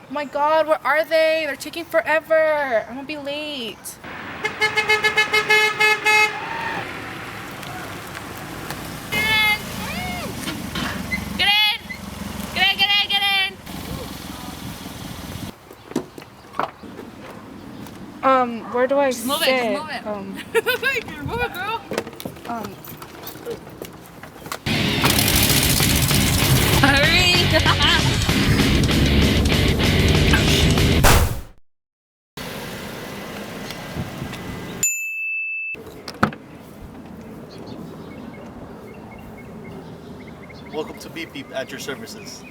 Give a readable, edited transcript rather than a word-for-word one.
Oh my god, where are they? They're taking forever. I'm gonna be late. Get in! Get in, get in, get in! Where do I sit? Move it, just move it. Move it, girl. Hurry! Welcome to Beep Beep at your services.